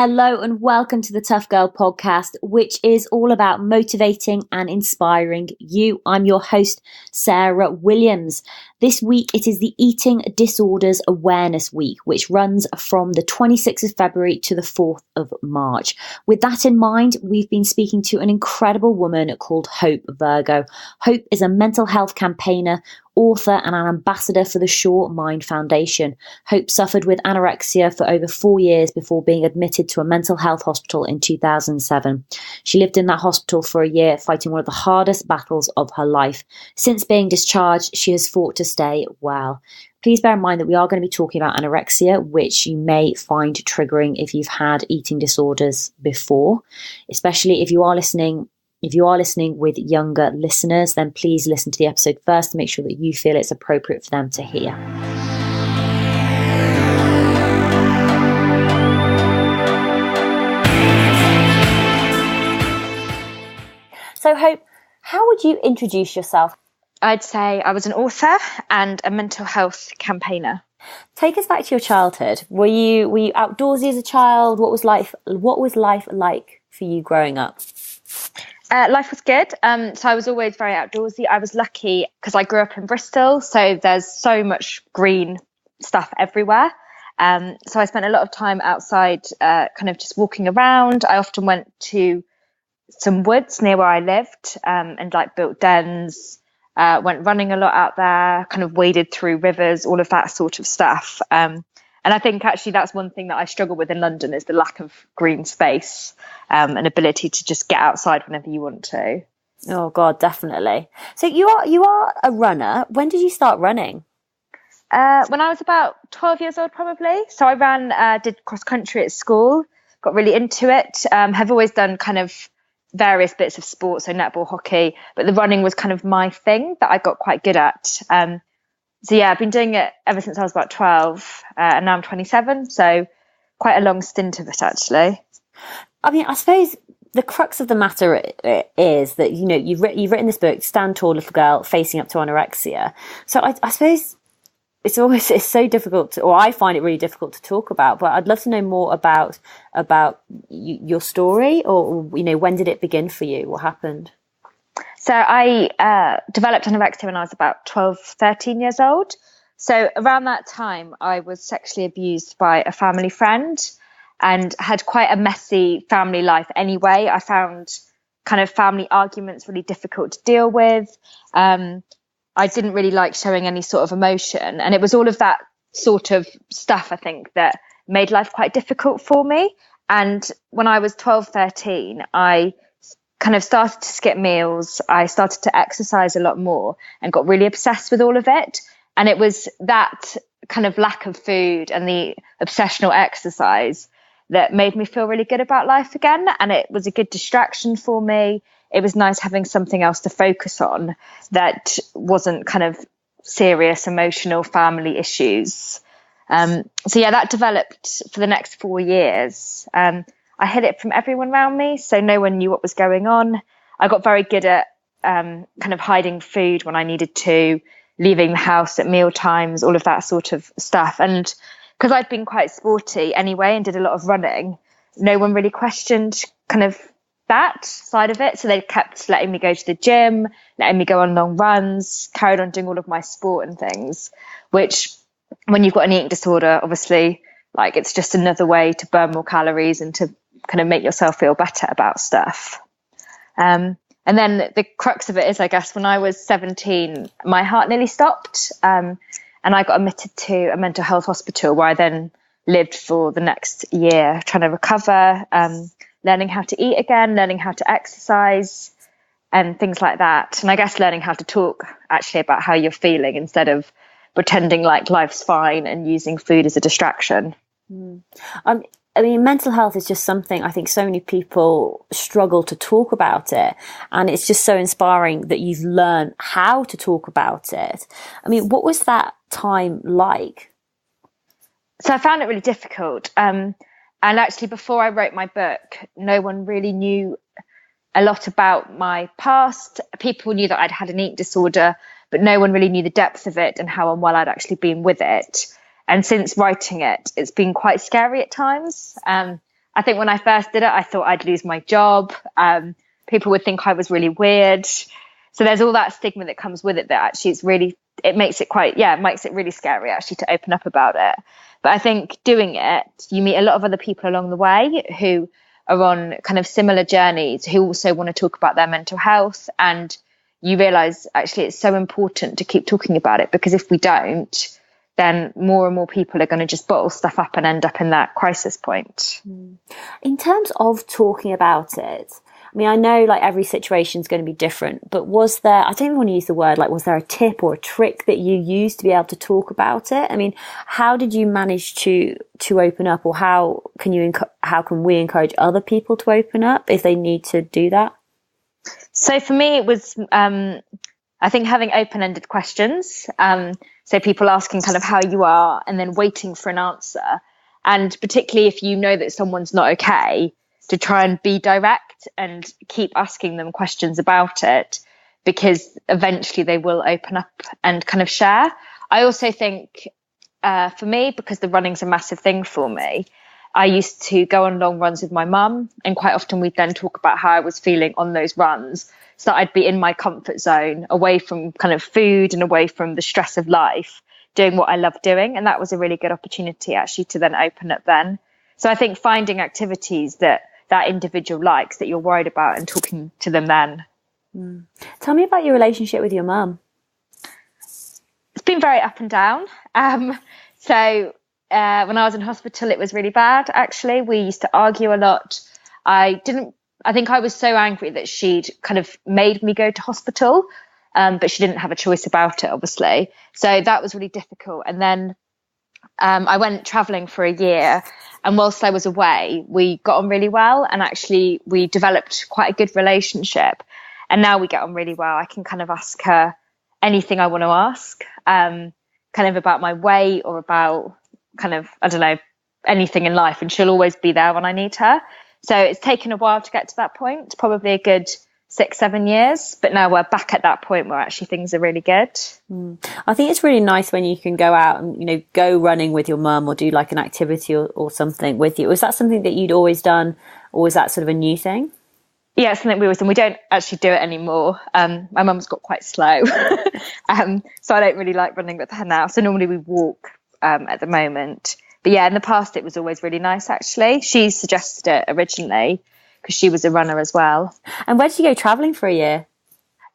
Hello and welcome to the Tough Girl podcast, which is all about motivating and inspiring you. I'm your host, Sarah Williams. This week, it is the Eating Disorders Awareness Week, which runs from the 26th of February to the 4th of March. With that in mind, we've been speaking to an incredible woman called Hope Virgo. Hope is a mental health campaigner, author and an ambassador for the Sure Mind Foundation. Hope suffered with anorexia for over 4 years before being admitted to a mental health hospital in 2007. She lived in that hospital for a year, fighting one of the hardest battles of her life. Since being discharged, she has fought to stay well. Please bear in mind that we are going to be talking about anorexia, which you may find triggering if you've had eating disorders before, especially if you are listening with younger listeners, then please listen to the episode first to make sure that you feel it's appropriate for them to hear. So Hope, how would you introduce yourself? I'd say I was an author and a mental health campaigner. Take us back to your childhood. Were you outdoorsy as a child? What was life like for you growing up? Life was good. So I was always very outdoorsy. I was lucky because I grew up in Bristol, so there's so much green stuff everywhere. So I spent a lot of time outside, kind of just walking around. I often went to some woods near where I lived, and like built dens, went running a lot out there, kind of waded through rivers, all of that sort of stuff. And I think actually that's one thing that I struggle with in London is the lack of green space, and ability to just get outside whenever you want to. Oh God, definitely. So you are a runner. When did you start running? When I was about 12 years old, probably. So I did cross country at school, got really into it. Have always done kind of various bits of sports, so netball, hockey, but the running was kind of my thing that I got quite good at. So yeah, I've been doing it ever since I was about 12, and now I'm 27, so quite a long stint of it actually. I mean, I suppose the crux of the matter is that, you know, you've written this book, Stand Tall Little Girl, Facing Up to Anorexia. So I suppose it's so difficult to, or I find it really difficult to talk about, but I'd love to know more about your story, or, you know, when did it begin for you? What happened? So I developed anorexia when I was about 12, 13 years old. So around that time, I was sexually abused by a family friend and had quite a messy family life anyway. I found kind of family arguments really difficult to deal with. I didn't really like showing any sort of emotion. And it was all of that sort of stuff, I think, that made life quite difficult for me. And when I was 12, 13, I kind of started to skip meals. I started to exercise a lot more and got really obsessed with all of it. And it was that kind of lack of food and the obsessional exercise that made me feel really good about life again. And it was a good distraction for me. It was nice having something else to focus on that wasn't kind of serious emotional family issues. So yeah, that developed for the next 4 years. I hid it from everyone around me, so no one knew what was going on. I got very good at kind of hiding food when I needed to, leaving the house at meal times, all of that sort of stuff. And because I'd been quite sporty anyway and did a lot of running, no one really questioned kind of that side of it. So they kept letting me go to the gym, letting me go on long runs, carried on doing all of my sport and things, which when you've got an eating disorder, obviously, like, it's just another way to burn more calories and to kind of make yourself feel better about stuff. And then the crux of it is, I guess, when I was 17, my heart nearly stopped. And I got admitted to a mental health hospital where I then lived for the next year trying to recover, learning how to eat again, learning how to exercise and things like that. And I guess learning how to talk actually about how you're feeling instead of pretending like life's fine and using food as a distraction. I mean, mental health is just something I think so many people struggle to talk about it. And it's just so inspiring that you've learned how to talk about it. I mean, what was that time like? So I found it really difficult. And actually, before I wrote my book, no one really knew a lot about my past. People knew that I'd had an eating disorder, but no one really knew the depth of it and how unwell I'd actually been with it. And since writing it, it's been quite scary at times. I think when I first did it, I thought I'd lose my job. People would think I was really weird. So there's all that stigma that comes with it that actually it makes it really scary actually to open up about it. But I think doing it, you meet a lot of other people along the way who are on kind of similar journeys, who also want to talk about their mental health. And you realize actually it's so important to keep talking about it, because if we don't, then more and more people are going to just bottle stuff up and end up in that crisis point. In terms of talking about it, I mean, I know like every situation is going to be different, but was there, I don't even want to use the word, like, was there a tip or a trick that you used to be able to talk about it? I mean, how did you manage to open up, or how can we encourage other people to open up if they need to do that? So for me, it was, I think, having open-ended questions. So people asking kind of how you are and then waiting for an answer. And particularly if you know that someone's not okay, to try and be direct and keep asking them questions about it, because eventually they will open up and kind of share. I also think for me, because the running's a massive thing for me, I used to go on long runs with my mum, and quite often we'd then talk about how I was feeling on those runs, so that I'd be in my comfort zone, away from kind of food and away from the stress of life, doing what I love doing. And that was a really good opportunity actually to then open up then. So I think finding activities that individual likes, that you're worried about, and talking to them then. Tell me about your relationship with your mum. It's been very up and down. So when I was in hospital, it was really bad, actually. We used to argue a lot. I think I was so angry that she'd kind of made me go to hospital, but she didn't have a choice about it, obviously. So that was really difficult. And then I went traveling for a year, and whilst I was away, we got on really well, and actually we developed quite a good relationship. And now we get on really well. I can kind of ask her anything I want to ask, kind of about my weight or about kind of, I don't know, anything in life, and she'll always be there when I need her. So it's taken a while to get to that point, probably a good 6-7 years, but now we're back at that point where actually things are really good. I think it's really nice when you can go out and, you know, go running with your mum, or do like an activity or something with you. Was that something that you'd always done, or was that sort of a new thing? Yeah, it's something we always done. We don't actually do it anymore. My mum's got quite slow, so I don't really like running with her now. So normally we walk at the moment. But yeah, in the past it was always really nice, actually. She suggested it originally because she was a runner as well. And where did you go travelling for a year?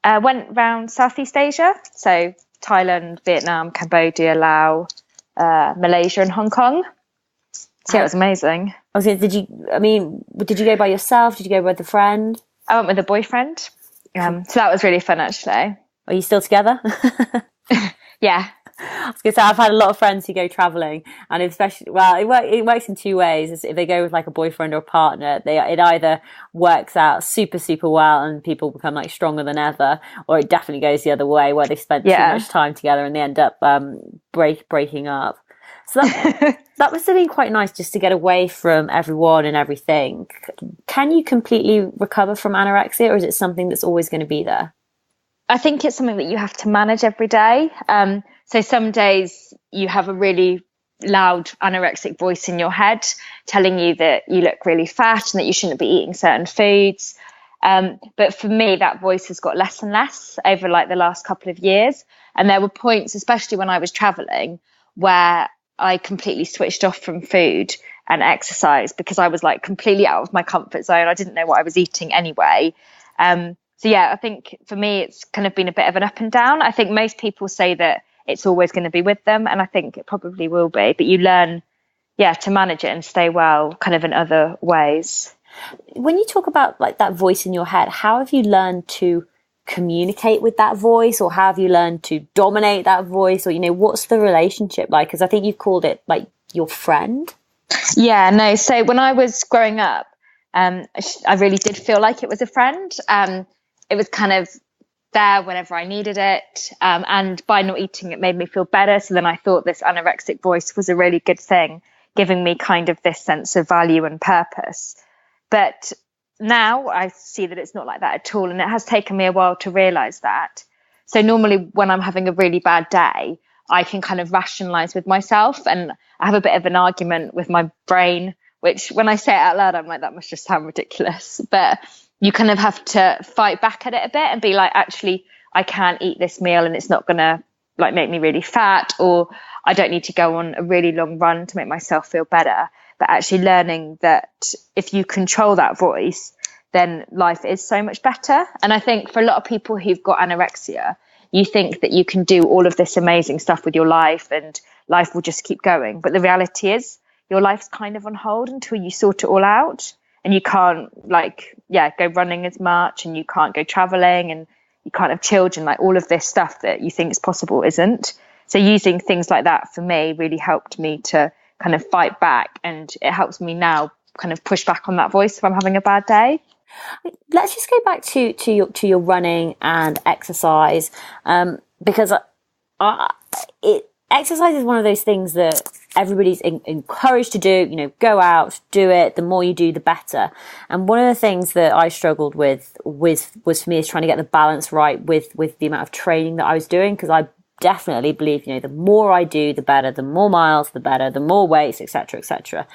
Went around Southeast Asia, so Thailand, Vietnam, Cambodia, Laos, Malaysia and Hong Kong. So yeah, it was amazing. Did you go by yourself? Did you go with a friend? I went with a boyfriend. So that was really fun, actually. Are you still together? Yeah. I was going to say, I've had a lot of friends who go travelling, and especially, well, it works in two ways. If they go with like a boyfriend or a partner, it either works out super, super well and people become like stronger than ever, or it definitely goes the other way where they've spent too much time together and they end up breaking up. So that must have been quite nice, just to get away from everyone and everything. Can you completely recover from anorexia, or is it something that's always going to be there? I think it's something that you have to manage every day. So some days you have a really loud anorexic voice in your head telling you that you look really fat and that you shouldn't be eating certain foods. But for me, that voice has got less and less over like the last couple of years. And there were points, especially when I was traveling, where I completely switched off from food and exercise because I was like completely out of my comfort zone. I didn't know what I was eating anyway. So yeah, I think for me, it's kind of been a bit of an up and down. I think most people say that it's always going to be with them, and I think it probably will be, but you learn, to manage it and stay well kind of in other ways. When you talk about like that voice in your head, how have you learned to communicate with that voice, or how have you learned to dominate that voice, or, you know, what's the relationship like? Because I think you've called it like your friend. Yeah, no. So when I was growing up, I really did feel like it was a friend. It was kind of there whenever I needed it. And by not eating, it made me feel better. So then I thought this anorexic voice was a really good thing, giving me kind of this sense of value and purpose. But now I see that it's not like that at all. And it has taken me a while to realize that. So normally when I'm having a really bad day, I can kind of rationalize with myself, and I have a bit of an argument with my brain which when I say it out loud, I'm like, that must just sound ridiculous. But you kind of have to fight back at it a bit and be like, actually, I can eat this meal and it's not going to like make me really fat, or I don't need to go on a really long run to make myself feel better. But actually learning that if you control that voice, then life is so much better. And I think for a lot of people who've got anorexia, you think that you can do all of this amazing stuff with your life and life will just keep going. But the reality is your life's kind of on hold until you sort it all out. And you can't go running as much, and you can't go traveling, and you can't have children. Like all of this stuff that you think is possible isn't. So using things like that for me really helped me to kind of fight back, and it helps me now kind of push back on that voice if I'm having a bad day. Let's just go back to your running and exercise, because exercise is one of those things that everybody's encouraged to do. Go out, do it. The more you do, the better. And one of the things that I struggled with was for me is trying to get the balance right with the amount of training that I was doing, because I definitely believe, the more I do, the better, the more miles, the better, the more weights, etc., etc.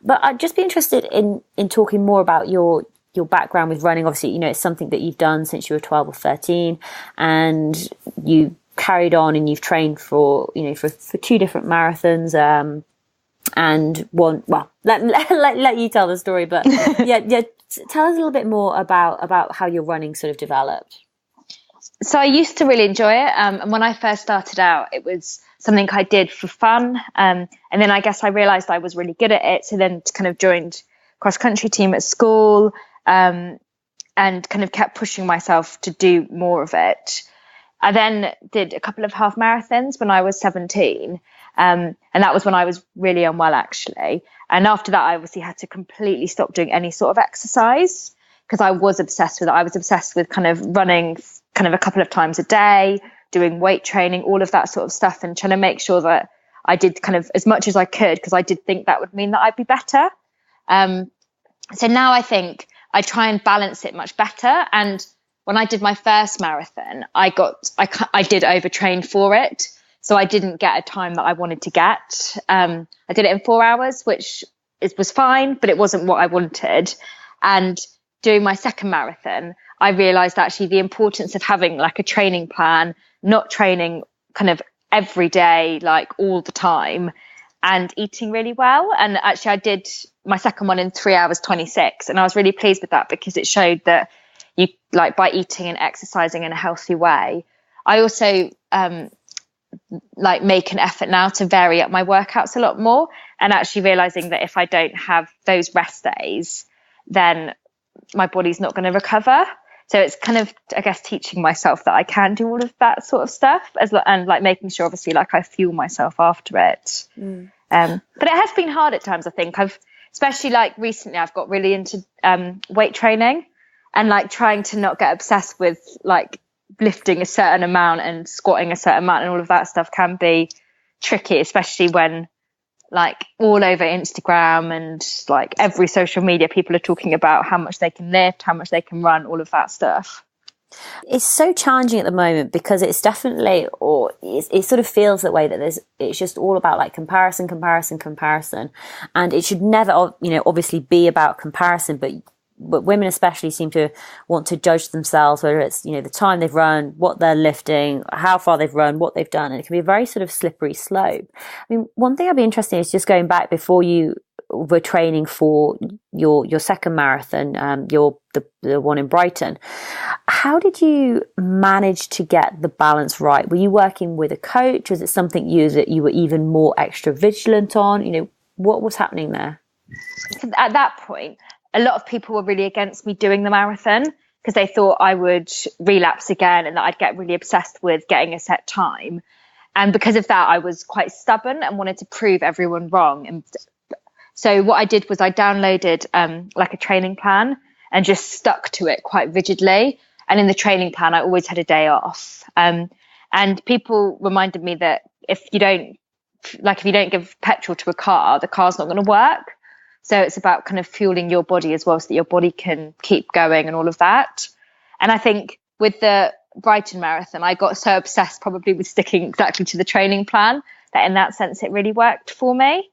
But I'd just be interested in talking more about your background with running. Obviously, it's something that you've done since you were 12 or 13, and you carried on and you've trained for two different marathons, and one. Well, let you tell the story, but yeah, tell us a little bit more about how your running sort of developed. So I used to really enjoy it, and when I first started out, it was something I did for fun, and then I guess I realised I was really good at it. So then kind of joined cross country team at school, and kind of kept pushing myself to do more of it. I then did a couple of half marathons when I was 17, and that was when I was really unwell, actually. And after that, I obviously had to completely stop doing any sort of exercise because I was obsessed with it. I was obsessed with kind of running kind of a couple of times a day, doing weight training, all of that sort of stuff, and trying to make sure that I did kind of as much as I could, because I did think that would mean that I'd be better. So now I think I try and balance it much better. And when I did my first marathon, I did overtrain for it. So I didn't get a time that I wanted to get. I did it in 4 hours, which was fine, but it wasn't what I wanted. And doing my second marathon, I realized actually the importance of having like a training plan, not training kind of every day, like all the time, and eating really well. And actually I did my second one in 3 hours 26. And I was really pleased with that, because it showed that you, like, by eating and exercising in a healthy way. I also like make an effort now to vary up my workouts a lot more, and actually realizing that if I don't have those rest days, then my body's not going to recover. So it's kind of, I guess, teaching myself that I can do all of that sort of stuff, and like making sure, obviously, like I fuel myself after it. But it has been hard at times. I think especially like recently, I've got really into weight training, and like trying to not get obsessed with like lifting a certain amount and squatting a certain amount and all of that stuff can be tricky, especially when like all over Instagram and like every social media, people are talking about how much they can lift, how much they can run, all of that stuff. It's so challenging at the moment, because it's definitely, or it sort of feels that way, that it's just all about like comparison, and it should never, obviously be about comparison, but women especially seem to want to judge themselves, whether it's, the time they've run, what they're lifting, how far they've run, what they've done. And it can be a very sort of slippery slope. I mean, one thing I'd be interested in is just going back before you were training for your second marathon, the one in Brighton. How did you manage to get the balance right? Were you working with a coach? Was it something that you were even more extra vigilant on? What was happening there? So at that point, a lot of people were really against me doing the marathon, because they thought I would relapse again and that I'd get really obsessed with getting a set time. And because of that, I was quite stubborn and wanted to prove everyone wrong. And so what I did was I downloaded like a training plan and just stuck to it quite rigidly. And in the training plan, I always had a day off. And people reminded me that if you don't give petrol to a car, the car's not going to work. So it's about kind of fueling your body as well, so that your body can keep going and all of that. And I think with the Brighton Marathon, I got so obsessed probably with sticking exactly to the training plan that in that sense, it really worked for me.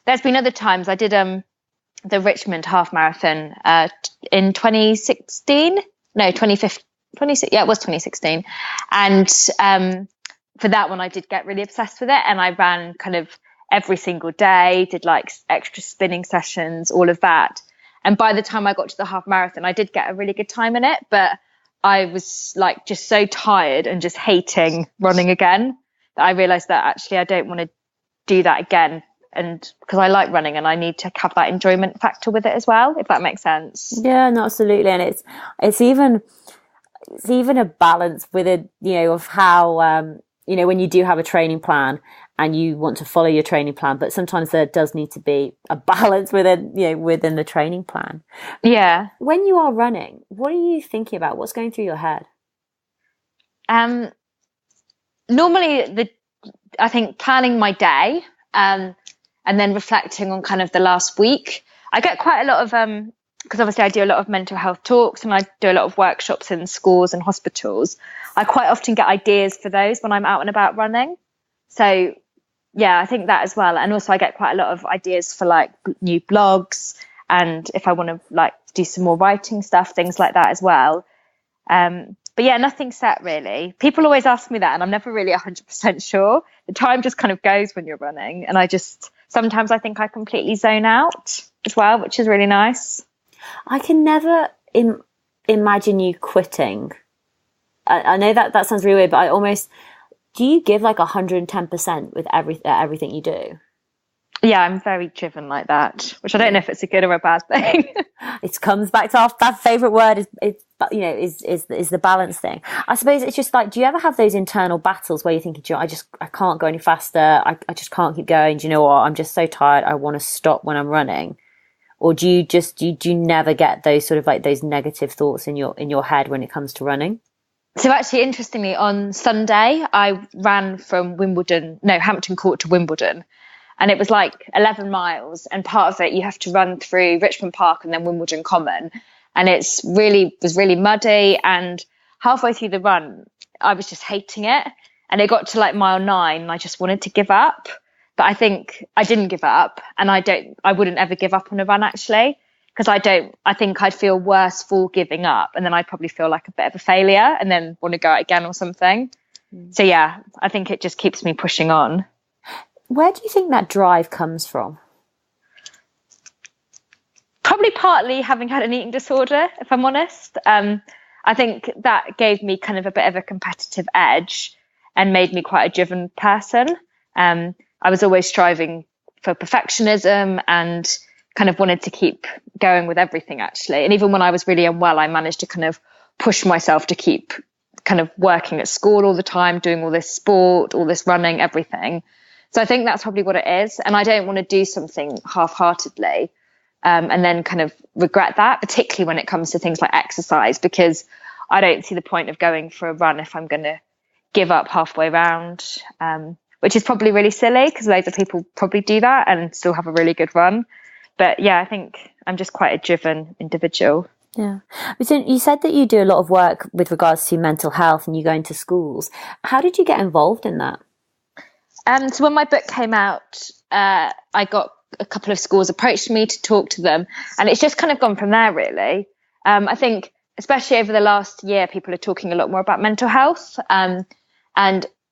there's been other times I did the Richmond half marathon in 2016. No, 2015. 26, yeah, it was 2016. And for that one, I did get really obsessed with it. And I ran kind of every single day, did like extra spinning sessions, all of that. And by the time I got to the half marathon, I did get a really good time in it. But I was like just so tired and just hating running again that I realized that actually I don't want to do that again. And because I like running and I need to have that enjoyment factor with it as well, if that makes sense. Yeah, no, absolutely. And it's even a balance with it, of how, when you do have a training plan and you want to follow your training plan, but sometimes there does need to be a balance within the training plan. Yeah. When you are running, what are you thinking about? What's going through your head? Normally I think planning my day, and then reflecting on kind of the last week. I get quite a lot of, because obviously I do a lot of mental health talks and I do a lot of workshops in schools and hospitals. I quite often get ideas for those when I'm out and about running. So yeah, I think that as well. And also I get quite a lot of ideas for like new blogs, and if I want to like do some more writing stuff, things like that as well. But yeah, nothing set really. People always ask me that and I'm never really 100% sure. The time just kind of goes when you're running, and sometimes I think I completely zone out as well, which is really nice. I can never imagine you quitting. I know that sounds really weird, but do you give like 110% with everything you do? Yeah, I'm very driven like that, which I don't know if it's a good or a bad thing. It comes back to our favorite word is the balance thing. I suppose it's just like, do you ever have those internal battles where you're thinking, I can't go any faster. I just can't keep going. Do you know what? I'm just so tired. I want to stop when I'm running. Or do you never get those sort of like those negative thoughts in your head when it comes to running? So actually, interestingly, on Sunday, I ran from Hampton Court to Wimbledon. And it was like 11 miles. And part of it, you have to run through Richmond Park and then Wimbledon Common. And was really muddy. And halfway through the run, I was just hating it. And it got to like mile 9 and I just wanted to give up. But I think I didn't give up, and I wouldn't ever give up on a run actually, because I think I'd feel worse for giving up, and then I'd probably feel like a bit of a failure and then want to go out again or something. So yeah, I think it just keeps me pushing on. Where do you think that drive comes from? Probably partly having had an eating disorder, if I'm honest. I think that gave me kind of a bit of a competitive edge and made me quite a driven person. I was always striving for perfectionism and kind of wanted to keep going with everything actually. And even when I was really unwell, I managed to kind of push myself to keep kind of working at school all the time, doing all this sport, all this running, everything. So I think that's probably what it is. And I don't want to do something half-heartedly and then kind of regret that, particularly when it comes to things like exercise, because I don't see the point of going for a run if I'm going to give up halfway around. Which is probably really silly because loads of people probably do that and still have a really good run. But yeah, I think I'm just quite a driven individual. Yeah. So you said that you do a lot of work with regards to mental health and you go into schools. How did you get involved in that? So when my book came out, I got a couple of schools approached me to talk to them. And it's just kind of gone from there, really. I think, especially over the last year, people are talking a lot more about mental health and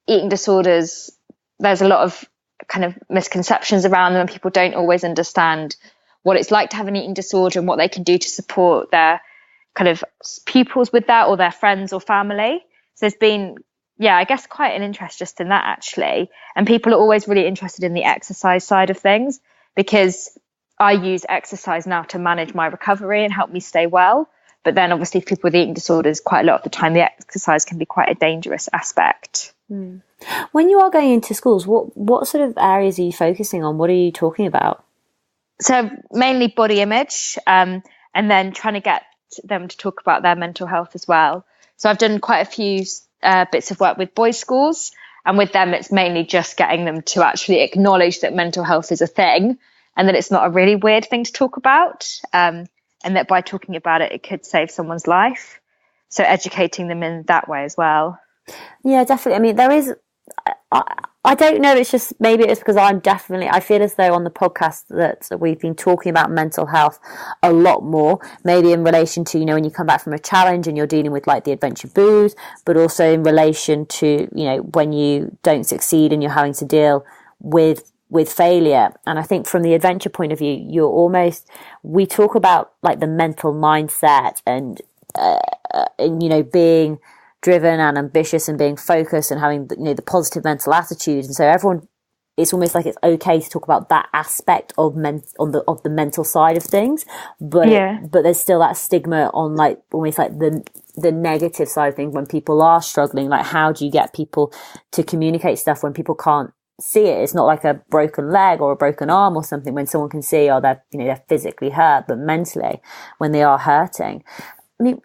eating disorders. There's a lot of kind of misconceptions around them, and people don't always understand what it's like to have an eating disorder and what they can do to support their kind of pupils with that, or their friends or family. So there's been, I guess quite an interest just in that actually. And people are always really interested in the exercise side of things, because I use exercise now to manage my recovery and help me stay well. But then obviously for people with eating disorders, quite a lot of the time, the exercise can be quite a dangerous aspect. Mm. When you are going into schools, what sort of areas are you focusing on? What are you talking about? So mainly body image, and then trying to get them to talk about their mental health as well. So I've done quite a few bits of work with boys' schools, and with them it's mainly just getting them to actually acknowledge that mental health is a thing and that it's not a really weird thing to talk about, and that by talking about it, it could save someone's life. So educating them in that way as well. Yeah, definitely. I mean, there is, I don't know. It's just maybe it's because I feel as though on the podcast that we've been talking about mental health a lot more, maybe in relation to, when you come back from a challenge and you're dealing with like the adventure blues, but also in relation to, when you don't succeed and you're having to deal with failure. And I think from the adventure point of view, we talk about like the mental mindset and being driven and ambitious and being focused and having the positive mental attitude. And so it's almost like it's okay to talk about that aspect of the mental side of things, but there's still that stigma on like almost like the negative side of things when people are struggling. Like, how do you get people to communicate stuff when people can't see it? It's not like a broken leg or a broken arm or something when someone can see, they're physically hurt, but mentally when they are hurting. I mean,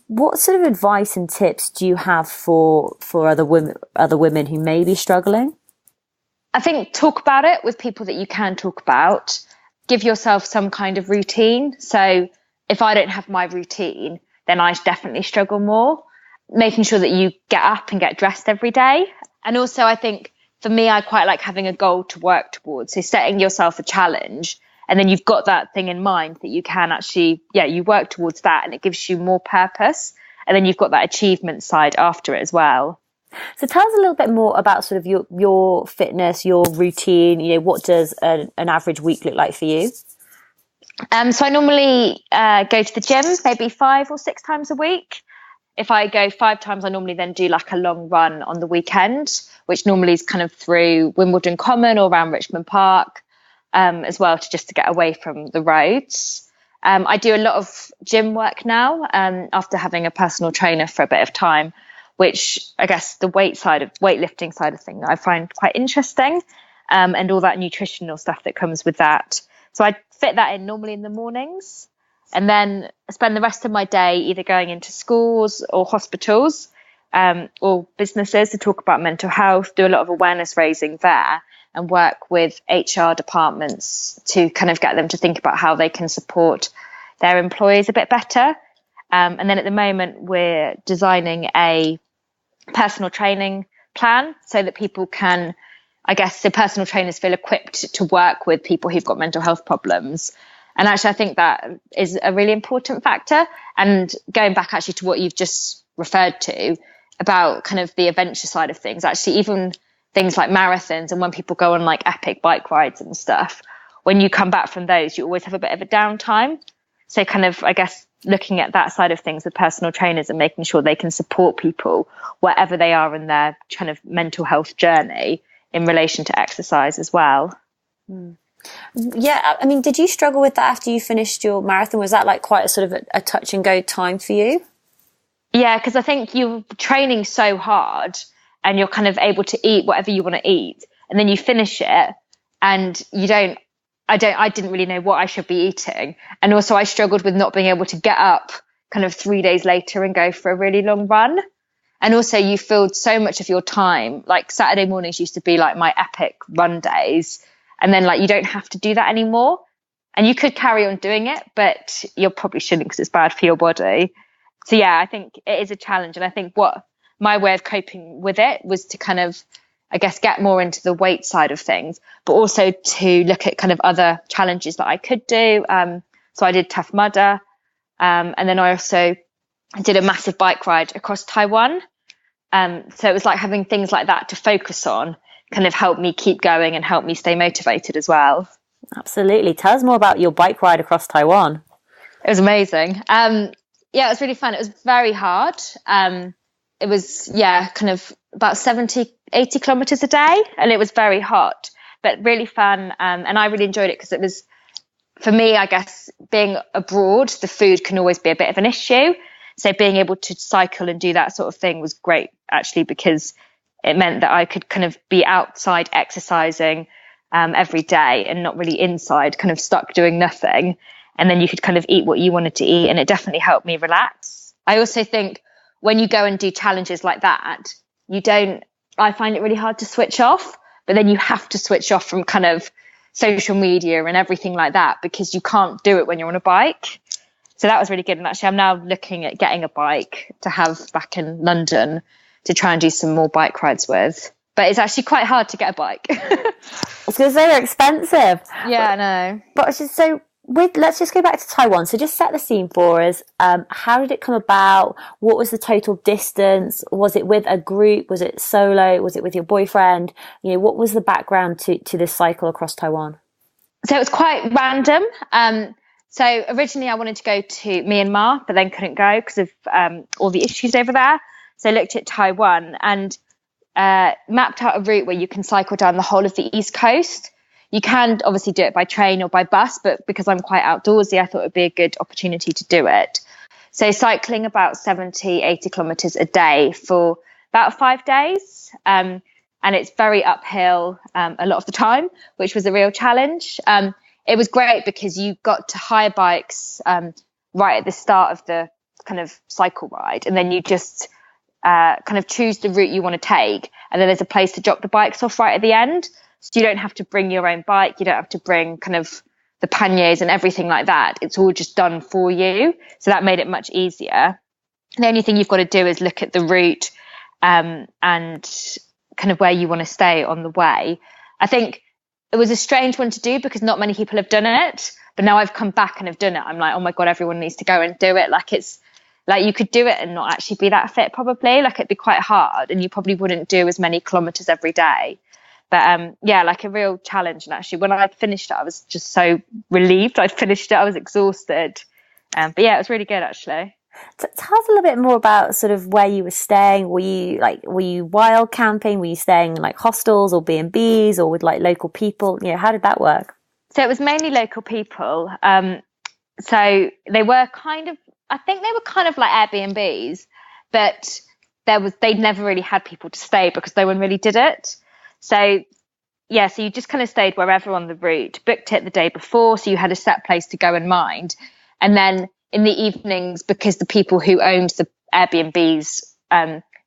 what sort of advice and tips do you have for other women who may be struggling? I think talk about it with people that you can talk about. Give yourself some kind of routine. So if I don't have my routine, then I definitely struggle more. Making sure that you get up and get dressed every day. And also I think for me, I quite like having a goal to work towards. So setting yourself a challenge, and then you've got that thing in mind that you can actually, you work towards that, and it gives you more purpose. And then you've got that achievement side after it as well. So tell us a little bit more about sort of your fitness, your routine. What does an average week look like for you? So I normally go to the gym maybe 5 or 6 times a week. If I go 5 times, I normally then do like a long run on the weekend, which normally is kind of through Wimbledon Common or around Richmond Park, as well, just to get away from the roads. I do a lot of gym work now, after having a personal trainer for a bit of time, which I guess the weightlifting side of things I find quite interesting, and all that nutritional stuff that comes with that. So I fit that in normally in the mornings, and then spend the rest of my day either going into schools or hospitals, or businesses to talk about mental health, do a lot of awareness raising there, and work with HR departments to kind of get them to think about how they can support their employees a bit better. And then at the moment, we're designing a personal training plan so that people can, so personal trainers feel equipped to work with people who've got mental health problems. And actually, I think that is a really important factor. And going back actually to what you've just referred to about kind of the adventure side of things, actually, even things like marathons and when people go on like epic bike rides and stuff, when you come back from those, you always have a bit of a downtime. So kind of, looking at that side of things with personal trainers and making sure they can support people wherever they are in their kind of mental health journey in relation to exercise as well. Yeah, I mean, did you struggle with that after you finished your marathon? Was that like quite a sort of a touch and go time for you? Yeah, because I think you're training so hard and you're kind of able to eat whatever you want to eat, and then you finish it and I didn't really know what I should be eating. And also I struggled with not being able to get up kind of 3 days later and go for a really long run. And also you filled so much of your time, like Saturday mornings used to be like my epic run days. And then like you don't have to do that anymore. And you could carry on doing it, but you probably shouldn't because it's bad for your body. So yeah, I think it is a challenge. And I think what my way of coping with it was to kind of, get more into the weight side of things, but also to look at kind of other challenges that I could do. So I did Tough Mudder. And then I also did a massive bike ride across Taiwan. So it was like having things like that to focus on kind of helped me keep going and help me stay motivated as well. Absolutely. Tell us more about your bike ride across Taiwan. It was amazing. It was really fun. It was very hard. It was, kind of about 80 kilometers a day, and it was very hot, but really fun. And I really enjoyed it because it was, for me, being abroad, the food can always be a bit of an issue. So being able to cycle and do that sort of thing was great, actually, because it meant that I could kind of be outside exercising every day and not really inside, kind of stuck doing nothing. And then you could kind of eat what you wanted to eat. And it definitely helped me relax. I also think when you go and do challenges like that, I find it really hard to switch off, but then you have to switch off from kind of social media and everything like that because you can't do it when you're on a bike. So that was really good. And actually, I'm now looking at getting a bike to have back in London to try and do some more bike rides with. but it's actually quite hard to get a bike. I was going to say they're expensive. Yeah, I know. But let's just go back to Taiwan. So just set the scene for us. How did it come about? What was the total distance? Was it with a group? Was it solo? Was it with your boyfriend? What was the background to this cycle across Taiwan? So it was quite random. So originally I wanted to go to Myanmar, but then couldn't go because of all the issues over there. So I looked at Taiwan and mapped out a route where you can cycle down the whole of the East Coast. You can obviously do it by train or by bus, but because I'm quite outdoorsy, I thought it would be a good opportunity to do it. So cycling about 70, 80 kilometres a day for about 5 days. And it's very uphill a lot of the time, which was a real challenge. It was great because you got to hire bikes right at the start of the kind of cycle ride. And then you just kind of choose the route you want to take. And then there's a place to drop the bikes off right at the end. So you don't have to bring your own bike. You don't have to bring kind of the panniers and everything like that. It's all just done for you. So that made it much easier. The only thing you've got to do is look at the route and kind of where you want to stay on the way. I think it was a strange one to do because not many people have done it. But now I've come back and have done it. I'm like, oh my God, everyone needs to go and do it. Like it's like you could do it and not actually be that fit probably. Like it'd be quite hard and you probably wouldn't do as many kilometers every day. But yeah, like a real challenge. And actually, when I finished it, I was just so relieved I'd finished it. I was exhausted. But yeah, it was really good, actually. Tell us a little bit more about sort of where you were staying. Were you wild camping? Were you staying in like hostels or B&Bs or with like local people? How did that work? So it was mainly local people. So they were I think they were kind of like Airbnbs, but they'd never really had people to stay because no one really did it. So yeah, so you just kind of stayed wherever on the route, booked it the day before, so you had a set place to go in mind. And then in the evenings, because the people who owned the Airbnbs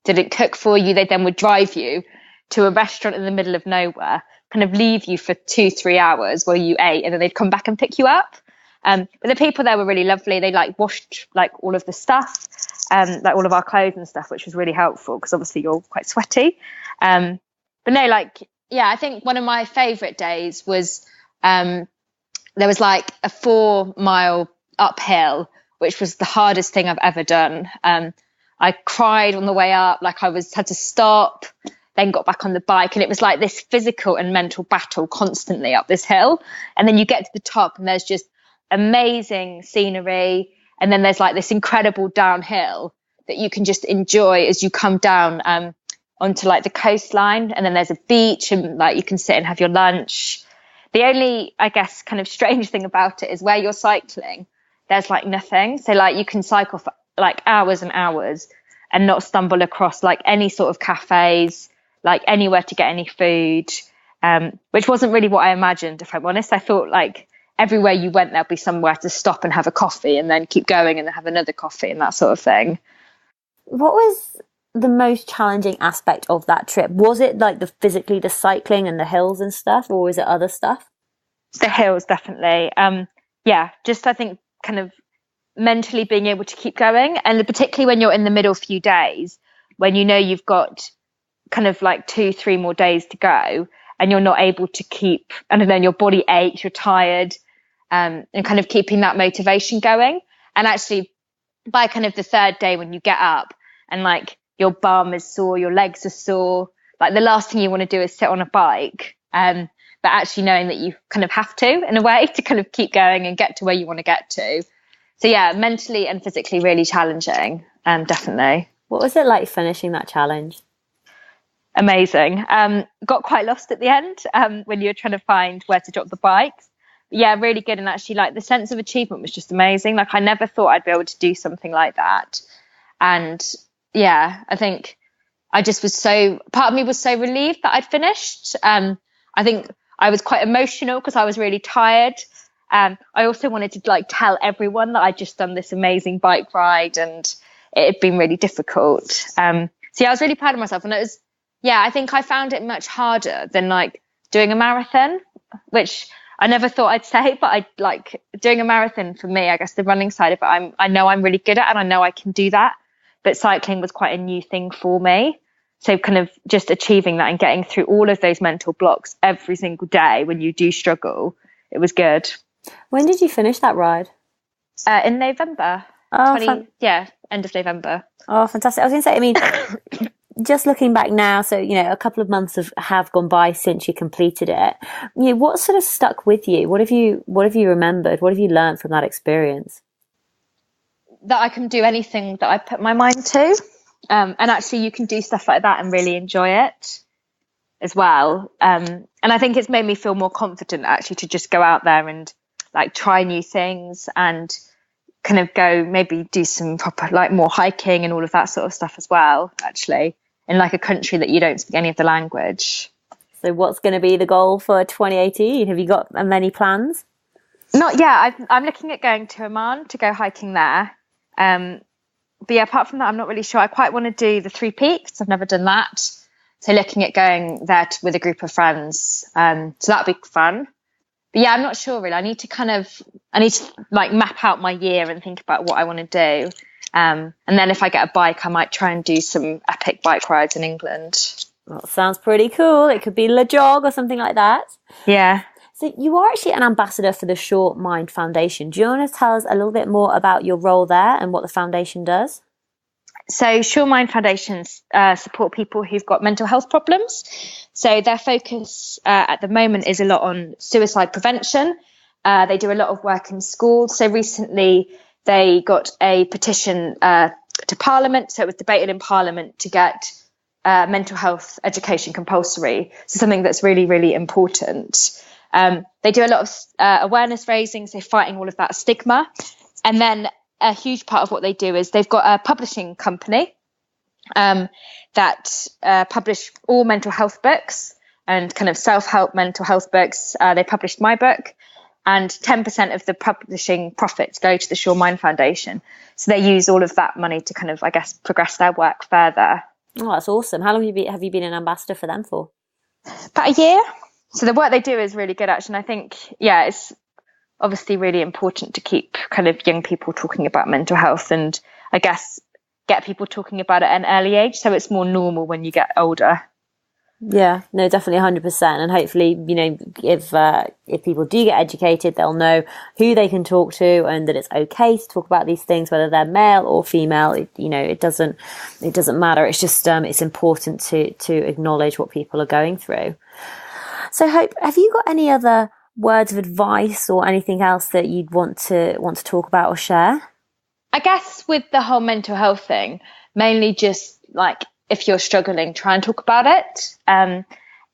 didn't cook for you, they then would drive you to a restaurant in the middle of nowhere, kind of leave you for 2-3 hours while you ate, and then they'd come back and pick you up. But the people there were really lovely. They like washed like all of the stuff, like all of our clothes and stuff, which was really helpful because obviously you're quite sweaty. But no, like, yeah, I think one of my favorite days was there was like a 4-mile uphill, which was the hardest thing I've ever done. I cried on the way up, like had to stop, then got back on the bike. And it was like this physical and mental battle constantly up this hill. And then you get to the top and there's just amazing scenery. And then there's like this incredible downhill that you can just enjoy as you come down onto like the coastline, and then there's a beach and like you can sit and have your lunch. The only, I guess, kind of strange thing about it is where you're cycling, there's like nothing. So like you can cycle for like hours and hours and not stumble across like any sort of cafes, like anywhere to get any food, which wasn't really what I imagined, if I'm honest. I thought like everywhere you went, there'd be somewhere to stop and have a coffee and then keep going and then have another coffee and that sort of thing. What was the most challenging aspect of that trip? Was it like the cycling and the hills and stuff, or was it other stuff? The hills, definitely. Yeah, just I think kind of mentally being able to keep going, and particularly when you're in the middle few days, when you know you've got kind of like 2-3 more days to go and you're not able to keep, and then your body aches, you're tired, and kind of keeping that motivation going. And actually by kind of the third day, when you get up and like your bum is sore, your legs are sore, like the last thing you want to do is sit on a bike, but actually knowing that you kind of have to, in a way, to kind of keep going and get to where you want to get to. So yeah, mentally and physically really challenging, definitely. What was it like finishing that challenge? Amazing. Got quite lost at the end when you were trying to find where to drop the bikes. But yeah, really good. And actually like the sense of achievement was just amazing. Like I never thought I'd be able to do something like that. And yeah, I think I just part of me was so relieved that I'd finished. I think I was quite emotional because I was really tired. I also wanted to like tell everyone that I'd just done this amazing bike ride and it had been really difficult. So yeah, I was really proud of myself. And I think I found it much harder than like doing a marathon, which I never thought I'd say, but I like doing a marathon for me. I guess the running side of it, I know I'm really good at, and I know I can do that. But cycling was quite a new thing for me. So kind of just achieving that and getting through all of those mental blocks every single day when you do struggle, it was good. When did you finish that ride? In November. End of November. Oh, fantastic. I was going to say, I mean, just looking back now, so, a couple of months have gone by since you completed it. What sort of stuck with you? What have you remembered? What have you learned from that experience? That I can do anything that I put my mind to. And actually you can do stuff like that and really enjoy it as well. And I think it's made me feel more confident actually to just go out there and like try new things and kind of go maybe do some proper like more hiking and all of that sort of stuff as well, actually, in like a country that you don't speak any of the language. So what's going to be the goal for 2018? Have you got many plans? Not yet. I'm looking at going to Oman to go hiking there. But yeah, apart from that, I'm not really sure. I quite want to do the 3 Peaks. I've never done that. So looking at going there with a group of friends. So that'd be fun. But yeah, I'm not sure really. I need to like map out my year and think about what I want to do. And then if I get a bike, I might try and do some epic bike rides in England. Well, sounds pretty cool. It could be Le Jog or something like that. Yeah. So you are actually an ambassador for the Short Mind Foundation. Do you want to tell us a little bit more about your role there and what the foundation does? So Short Mind Foundations support people who've got mental health problems. So their focus at the moment is a lot on suicide prevention. They do a lot of work in schools. So recently they got a petition to Parliament. So it was debated in Parliament to get mental health education compulsory. So something that's really, really important. They do a lot of awareness raising, so fighting all of that stigma. And then a huge part of what they do is they've got a publishing company that publish all mental health books and kind of self-help mental health books. They published my book, and 10% of the publishing profits go to the Short Mind Foundation. So they use all of that money to kind of, I guess, progress their work further. Oh, that's awesome. How long have you been an ambassador for them for? About a year. So the work they do is really good, actually. And I think, yeah, it's obviously really important to keep kind of young people talking about mental health and I guess get people talking about it at an early age so it's more normal when you get older. Yeah, no, definitely 100%. And hopefully, if people do get educated, they'll know who they can talk to and that it's okay to talk about these things, whether they're male or female. It doesn't matter. It's just it's important to acknowledge what people are going through. So Hope, have you got any other words of advice or anything else that you'd want to talk about or share? I guess with the whole mental health thing, mainly just like if you're struggling, try and talk about it. And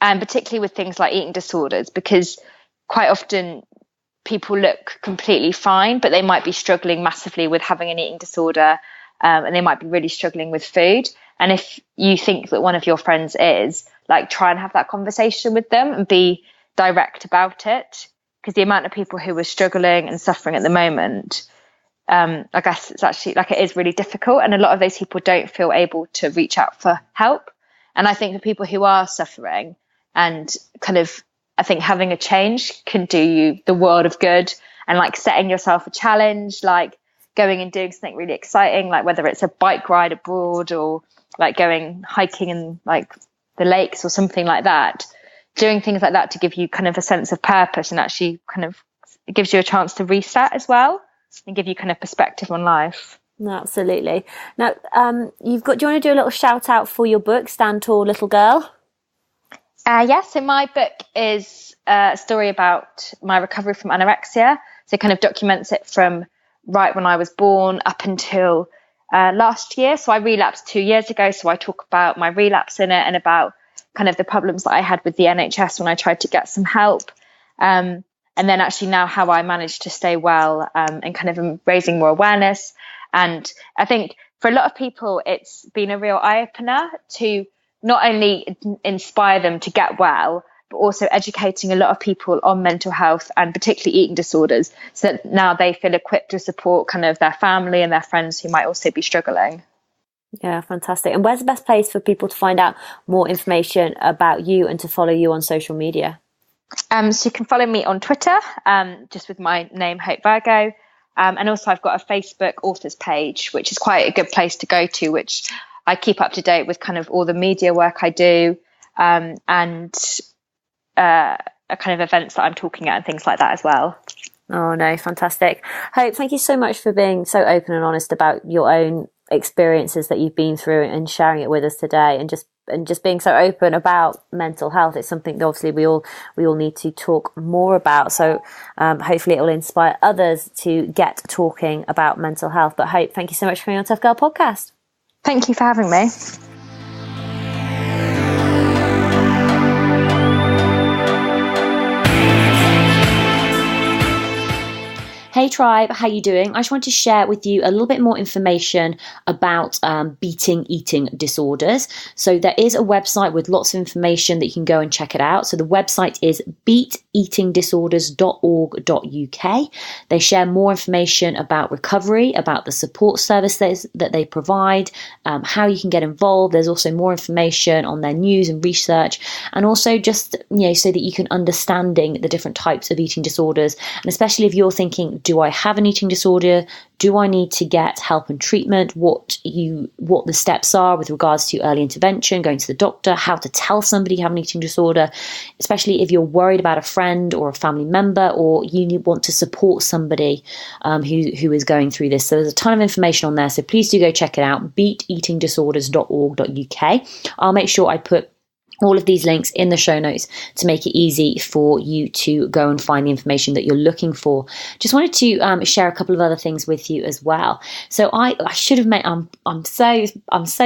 particularly with things like eating disorders, because quite often people look completely fine, but they might be struggling massively with having an eating disorder, and they might be really struggling with food. And if you think that one of your friends is, like, try and have that conversation with them and be direct about it, because the amount of people who are struggling and suffering at the moment, I guess it's actually like it is really difficult, and a lot of those people don't feel able to reach out for help. And I think the people who are suffering and kind of, I think having a change can do you the world of good, and like setting yourself a challenge, like going and doing something really exciting, like whether it's a bike ride abroad or like going hiking in like the lakes or something like that, doing things like that to give you kind of a sense of purpose, and actually kind of it gives you a chance to reset as well and give you kind of perspective on life. No, absolutely. Now, do you want to do a little shout out for your book, Stand Tall, Little Girl? Yeah, so my book is a story about my recovery from anorexia. So it kind of documents it from right when I was born up until last year. So I relapsed 2 years ago. So I talk about my relapse in it and about kind of the problems that I had with the NHS when I tried to get some help. And then actually now how I managed to stay well, and kind of raising more awareness. And I think for a lot of people, it's been a real eye-opener to not only inspire them to get well, but also educating a lot of people on mental health and particularly eating disorders, so that now they feel equipped to support kind of their family and their friends who might also be struggling. Yeah, fantastic. And where's the best place for people to find out more information about you and to follow you on social media? So you can follow me on Twitter, just with my name, Hope Virgo. And also I've got a Facebook authors page, which is quite a good place to go to, which I keep up to date with kind of all the media work I do, and a kind of events that I'm talking at and things like that as well. Oh no, fantastic. Hope, thank you so much for being so open and honest about your own experiences that you've been through and sharing it with us today, and just being so open about mental health. It's something that obviously we all need to talk more about. So hopefully it will inspire others to get talking about mental health. But Hope, thank you so much for being on Tough Girl Podcast. Thank you for having me. Hey tribe, how you doing? I just want to share with you a little bit more information about beating eating disorders. So there is a website with lots of information that you can go and check it out. So the website is beateatingdisorders.org.uk. They share more information about recovery, about the support services that they provide, how you can get involved. There's also more information on their news and research, and also just, so that you can understanding the different types of eating disorders. And especially if you're thinking, do I have an eating disorder? Do I need to get help and treatment? What the steps are with regards to early intervention, going to the doctor, how to tell somebody you have an eating disorder, especially if you're worried about a friend or a family member, or you want to support somebody who is going through this. So there's a ton of information on there. So please do go check it out, beateatingdisorders.org.uk. I'll make sure I put all of these links in the show notes to make it easy for you to go and find the information that you're looking for. Just wanted to share a couple of other things with you as well. So I should have made, I'm so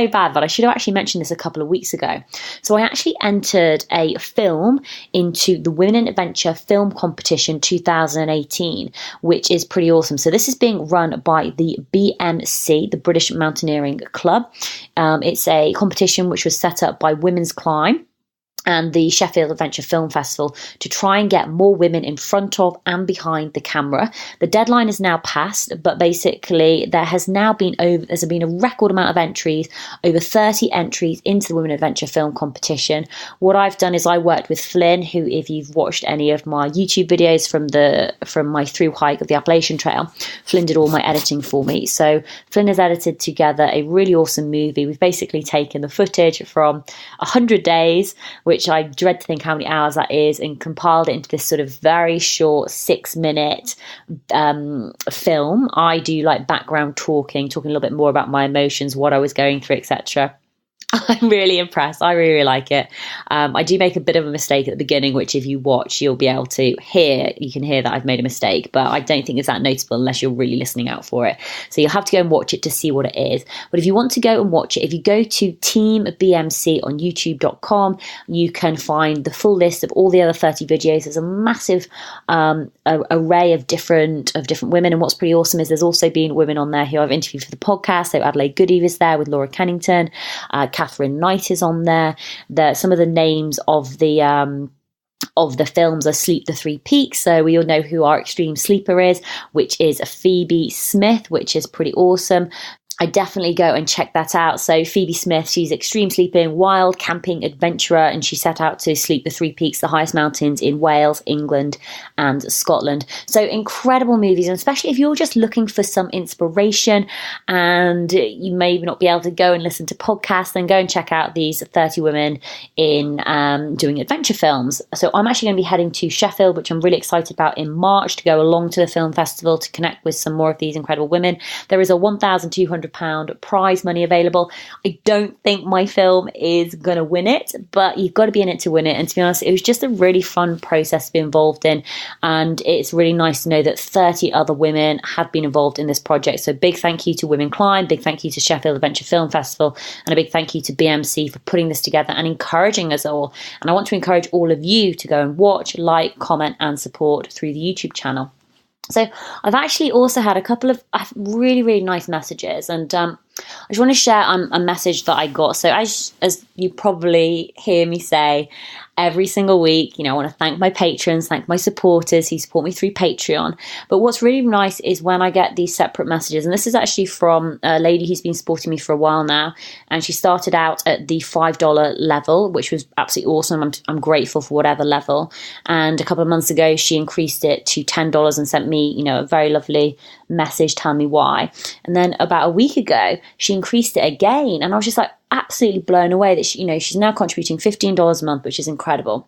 bad, but I should have actually mentioned this a couple of weeks ago. So I actually entered a film into the Women in Adventure Film Competition 2018, which is pretty awesome. So this is being run by the BMC, the British Mountaineering Club. It's a competition which was set up by Women's Climb and the Sheffield Adventure Film Festival to try and get more women in front of and behind the camera. The deadline is now passed, but basically there's been a record amount of entries, over 30 entries into the Women Adventure Film Competition. What I've done is I worked with Flynn, who, if you've watched any of my YouTube videos from my through hike of the Appalachian Trail, Flynn did all my editing for me. So Flynn has edited together a really awesome movie. We've basically taken the footage from 100 days, which I dread to think how many hours that is, and compiled it into this sort of very short 6-minute film. I do like background talking a little bit more about my emotions, what I was going through, etc. I'm really impressed. I really like it. I do make a bit of a mistake at the beginning, which if you watch, you'll be able to hear. You can hear that I've made a mistake, but I don't think it's that noticeable unless you're really listening out for it. So you'll have to go and watch it to see what it is. But if you want to go and watch it, if you go to Team BMC on youtube.com, you can find the full list of all the other 30 videos. There's a massive array of different women. And what's pretty awesome is there's also been women on there who I've interviewed for the podcast. So Adelaide Goody is there with Laura Kennington, Catherine Knight is on there. Some of the names of the films are Sleep the Three Peaks. So we all know who our extreme sleeper is, which is Phoebe Smith, which is pretty awesome. I definitely go and check that out. So Phoebe Smith, she's extreme sleeping, wild camping adventurer, and she set out to sleep the three peaks, the highest mountains in Wales, England, and Scotland. So incredible movies, and especially if you're just looking for some inspiration and you may not be able to go and listen to podcasts, then go and check out these 30 women in doing adventure films. So I'm actually going to be heading to Sheffield, which I'm really excited about, in March, to go along to the film festival to connect with some more of these incredible women. There is a £1,200 prize money available. I don't think my film is going to win it, but you've got to be in it to win it. And to be honest, it was just a really fun process to be involved in. And it's really nice to know that 30 other women have been involved in this project. So big thank you to Women Climb, big thank you to Sheffield Adventure Film Festival, and a big thank you to BMC for putting this together and encouraging us all. And I want to encourage all of you to go and watch, like, comment, and support through the YouTube channel. So I've actually also had a couple of really, really nice messages, and I just want to share a message that I got. So as you probably hear me say, every single week. I want to thank my patrons, thank my supporters who support me through Patreon. But what's really nice is when I get these separate messages, and this is actually from a lady who's been supporting me for a while now, and she started out at the $5 level, which was absolutely awesome. I'm grateful for whatever level. And a couple of months ago, she increased it to $10 and sent me, a very lovely message telling me why. And then about a week ago, she increased it again, and I was just like absolutely blown away that she's now contributing $15 a month, which is incredible.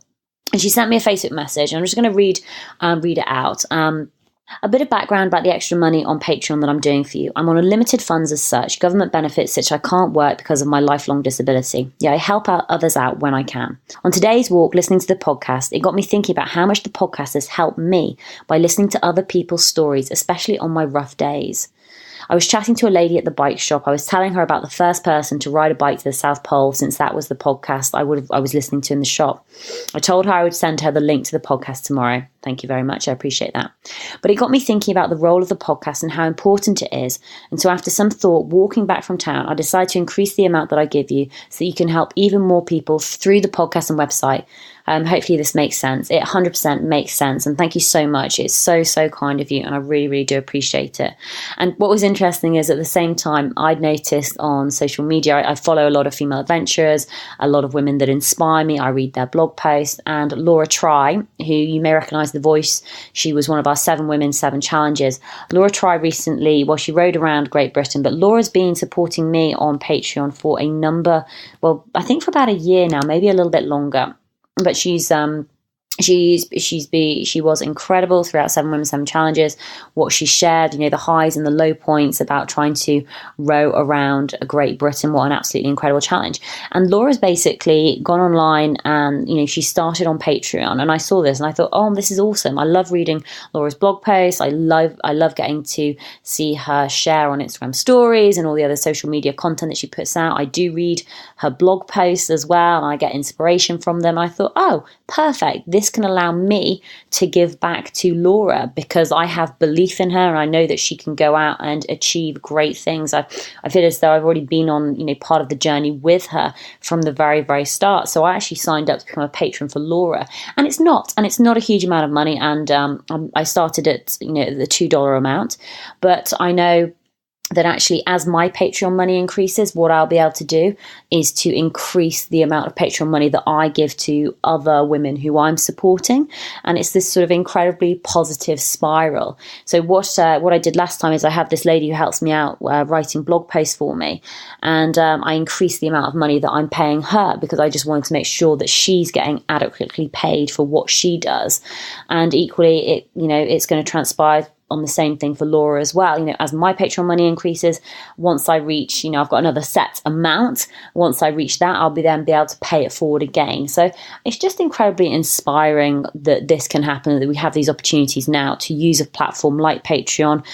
And she sent me a Facebook message, and I'm just going to read it out. A bit of background about the extra money on Patreon that I'm doing for you. I'm on limited funds as such, government benefits such I can't work because of my lifelong disability. Yeah, I help out others out when I can. On today's walk, listening to the podcast, it got me thinking about how much the podcast has helped me by listening to other people's stories, especially on my rough days. I was chatting to a lady at the bike shop. I was telling her about the first person to ride a bike to the South Pole, since that was the podcast I was listening to in the shop. I told her I would send her the link to the podcast tomorrow. Thank you very much. I appreciate that. But it got me thinking about the role of the podcast and how important it is. And so after some thought, walking back from town, I decided to increase the amount that I give you so that you can help even more people through the podcast and website. Hopefully this makes sense. It 100% makes sense. And thank you so much. It's so, so kind of you. And I really, really do appreciate it. And what was interesting is at the same time, I'd noticed on social media, I follow a lot of female adventurers, a lot of women that inspire me. I read their blog posts. And Laura Try, who you may recognize the voice, she was one of our 7 Women, 7 Challenges. Laura Try recently, she rode around Great Britain, but Laura's been supporting me on Patreon for I think for about a year now, maybe a little bit longer. But she was incredible throughout 7 Women, 7 Challenges. What she shared, the highs and the low points about trying to row around Great Britain. What an absolutely incredible challenge. And Laura's basically gone online and, she started on Patreon, and I saw this and I thought, oh, this is awesome. I love reading Laura's blog posts. I love getting to see her share on Instagram stories and all the other social media content that she puts out. I do read her blog posts as well, and I get inspiration from them. I thought, oh, perfect. This can allow me to give back to Laura because I have belief in her and I know that she can go out and achieve great things. I feel as though I've already been on, part of the journey with her from the very, very start. So I actually signed up to become a patron for Laura, and it's not a huge amount of money. And I started at, the $2 amount, but I know that actually as my Patreon money increases, what I'll be able to do is to increase the amount of Patreon money that I give to other women who I'm supporting. And it's this sort of incredibly positive spiral. So what I did last time is I have this lady who helps me out writing blog posts for me. And I increased the amount of money that I'm paying her because I just wanted to make sure that she's getting adequately paid for what she does. And equally, it's going to transpire on the same thing for Laura as well. As my Patreon money increases, once I reach, I've got another set amount. Once I reach that, I'll be able to pay it forward again. So it's just incredibly inspiring that this can happen, that we have these opportunities now to use a platform like Patreon.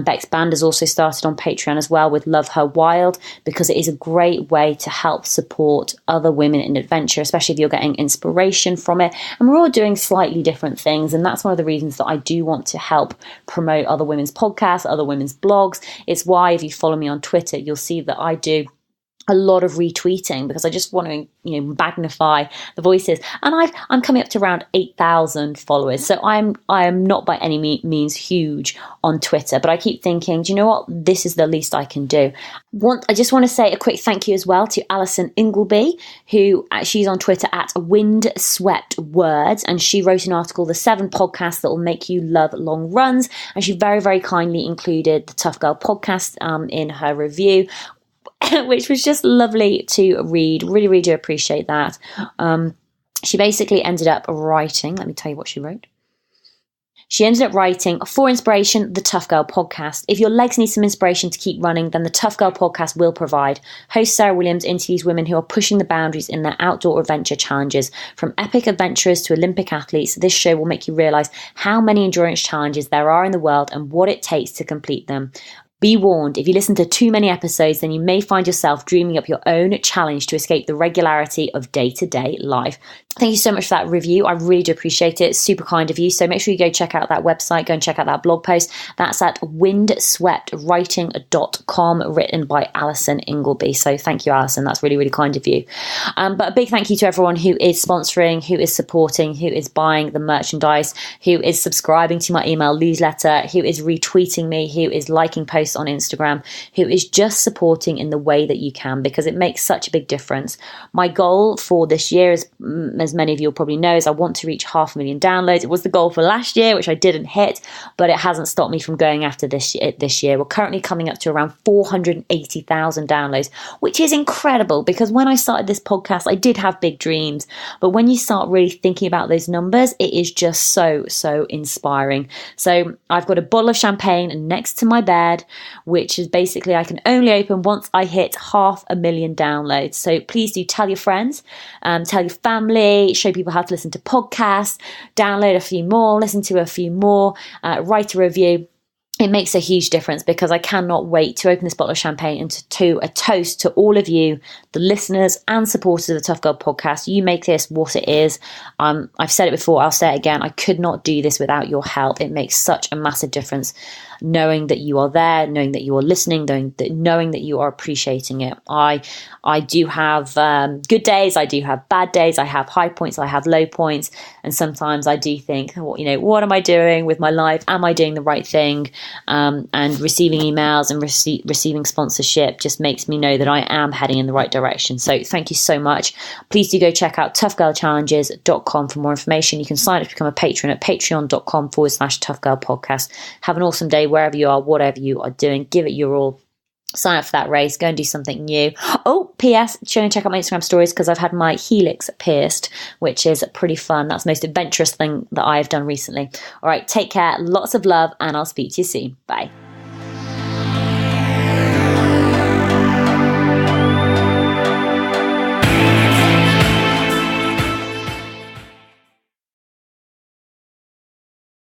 Bex Band has also started on Patreon as well with Love Her Wild, because it is a great way to help support other women in adventure, especially if you're getting inspiration from it. And we're all doing slightly different things. And that's one of the reasons that I do want to help promote other women's podcasts, other women's blogs. It's why if you follow me on Twitter, you'll see that I do a lot of retweeting because I just want to, magnify the voices. And I'm coming up to around 8,000 followers. So I am not by any means huge on Twitter, but I keep thinking, do you know what? This is the least I can do. I just want to say a quick thank you as well to Alison Ingleby, who she's on Twitter at Windswept Words, and she wrote an article, The 7 Podcasts That Will Make You Love Long Runs, and she very, very kindly included the Tough Girl podcast in her review, which was just lovely to read. Really, really do appreciate that. She basically ended up writing, let me tell you what she wrote. She ended up writing, for inspiration, the Tough Girl podcast. If your legs need some inspiration to keep running, then the Tough Girl podcast will provide. Host Sarah Williams interviews women who are pushing the boundaries in their outdoor adventure challenges. From epic adventurers to Olympic athletes, this show will make you realise how many endurance challenges there are in the world and what it takes to complete them. Be warned, if you listen to too many episodes, then you may find yourself dreaming up your own challenge to escape the regularity of day-to-day life. Thank you so much for that review. I really do appreciate it. Super kind of you. So make sure you go check out that website, go and check out that blog post. That's at windsweptwriting.com, written by Alison Ingleby. So thank you, Alison. That's really, really kind of you. But a big thank you to everyone who is sponsoring, who is supporting, who is buying the merchandise, who is subscribing to my email newsletter, who is retweeting me, who is liking posts on Instagram, who is just supporting in the way that you can, because it makes such a big difference. My goal for this year is, as many of you will probably know, is I want to reach 500,000 downloads. It was the goal for last year, which I didn't hit, but it hasn't stopped me from going after this year. We're currently coming up to around 480,000 downloads, which is incredible, because when I started this podcast, I did have big dreams, but when you start really thinking about those numbers, it is just so inspiring. So I've got a bottle of champagne next to my bed, which is basically I can only open once I hit 500,000 downloads. So please do tell your friends, tell your family, show people how to listen to podcasts, download a few more, listen to a few more, write a review. It makes a huge difference, because I cannot wait to open this bottle of champagne and to a toast to all of you, the listeners and supporters of the Tough Girl podcast. You make this what it is. I've said it before, I'll say it again. I could not do this without your help. It makes such a massive difference, knowing that you are there, knowing that you are listening, knowing that you are appreciating it. I do have good days, I do have bad days, I have high points, I have low points, and sometimes I do think, what am I doing with my life? Am I doing the right thing? And receiving emails and receiving sponsorship just makes me know that I am heading in the right direction. So thank you so much. Please do go check out toughgirlchallenges.com for more information. You can sign up to become a patron at patreon.com/toughgirlpodcast. Have an awesome day wherever you are, whatever you are doing. Give it your all. Sign up for that race. Go and do something new. Oh, P.S. Go and check out my Instagram stories, because I've had my helix pierced, which is pretty fun. That's the most adventurous thing that I've done recently. All right, take care. Lots of love, and I'll speak to you soon. Bye.